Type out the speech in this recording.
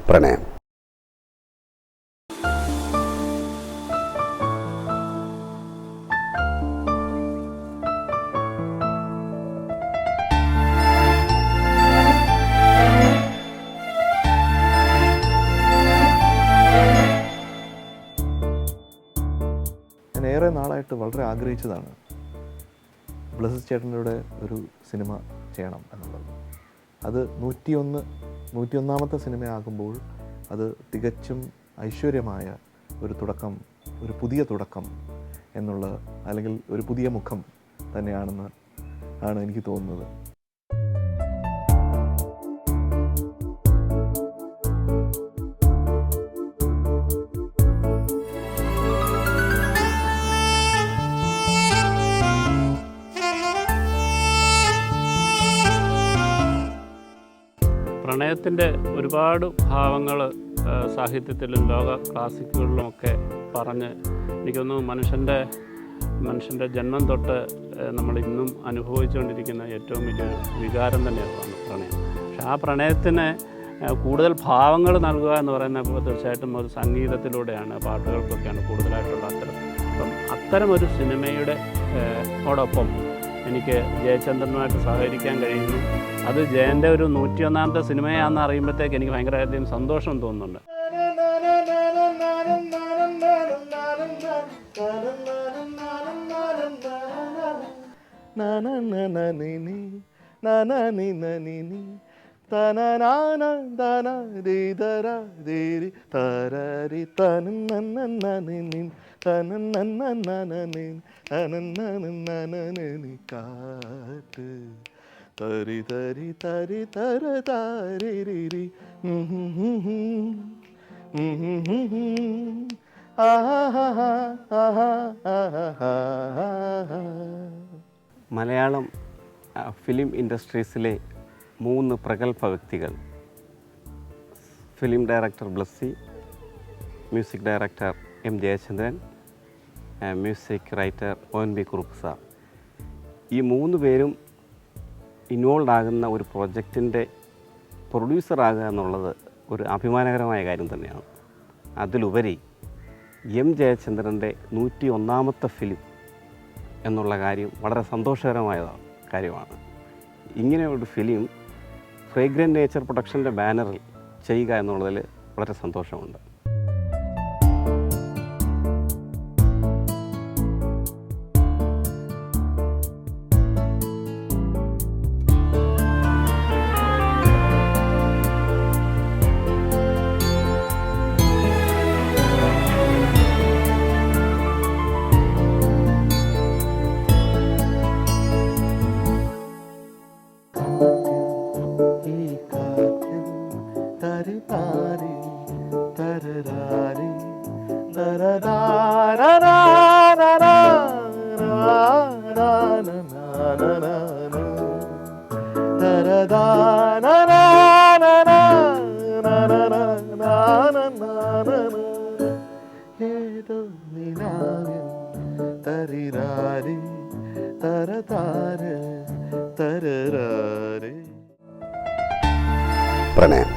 പ്രണയം. ഞാൻ ഏറെ നാളായിട്ട് വളരെ ആഗ്രഹിച്ചതാണ് ബ്ലസസ് ചേട്ടൻ്റെ ഒരു സിനിമ ചെയ്യണം എന്നുള്ളത്. അത് 101ാമത്തെ സിനിമയാകുമ്പോൾ അത് തികച്ചും ഐശ്വര്യമായ ഒരു തുടക്കം, ഒരു പുതിയ തുടക്കം എന്നുള്ള, അല്ലെങ്കിൽ ഒരു പുതിയ മുഖം തന്നെയാണെന്ന് ആണ് എനിക്ക് തോന്നുന്നത്. പ്രണയത്തിൻ്റെ ഒരുപാട് ഭാവങ്ങൾ സാഹിത്യത്തിലും ലോക ക്ലാസിക്കുകളിലുമൊക്കെ പറഞ്ഞ് എനിക്കൊന്ന് മനുഷ്യൻ്റെ ജന്മം തൊട്ട് നമ്മൾ ഇന്നും അനുഭവിച്ചുകൊണ്ടിരിക്കുന്ന ഏറ്റവും വലിയൊരു വികാരം തന്നെയാണ് പ്രണയം. പക്ഷെ ആ പ്രണയത്തിന് കൂടുതൽ ഭാവങ്ങൾ നൽകുക എന്ന് പറയുന്നത് തീർച്ചയായിട്ടും ഒരു സംഗീതത്തിലൂടെയാണ്, പാട്ടുകൾക്കൊക്കെയാണ് കൂടുതലായിട്ടുള്ള അത്തരം ഒരു സിനിമയുടെ ഓടൊപ്പം എനിക്ക് ജയചന്ദ്രനുമായിട്ട് സഹകരിക്കാൻ കഴിയുന്നു. അത് ജയൻ്റെ ഒരു 101ാമത്തെ സിനിമയാണെന്ന് അറിയുമ്പോഴത്തേക്ക് എനിക്ക് ഭയങ്കരമായിട്ടും സന്തോഷം തോന്നുന്നുണ്ട്. കാറ്റ് തരി തരി തരി തര താരി മലയാളം ഫിലിം ഇൻഡസ്ട്രീസിലെ 3 പ്രഗത്ഭ വ്യക്തികൾ, film director Blessy, music director M Jayachandran, music writer ONV Kurup sir, ഈ 3 പേരും ഇൻവോൾവ് ആകുന്ന ഒരു പ്രൊജക്റ്റിൻ്റെ പ്രൊഡ്യൂസറാകുക എന്നുള്ളത് ഒരു അഭിമാനകരമായ കാര്യം തന്നെയാണ്. അതിലുപരി എം ജയചന്ദ്രൻ്റെ 101ാമത്തെ ഫിലിം എന്നുള്ള കാര്യം വളരെ സന്തോഷകരമായ കാര്യമാണ്. ഇങ്ങനെ ഒരു ഫിലിം ഫ്രേഗ്രൻ്റ് നേച്ചർ പ്രൊഡക്ഷൻ്റെ ബാനറിൽ ചെയ്യുക എന്നുള്ളതിൽ വളരെ സന്തോഷമുണ്ട്. ഏതോ നിലാവിൽ തരിരാരി തരതാര തരരാരി. പ്രണയം.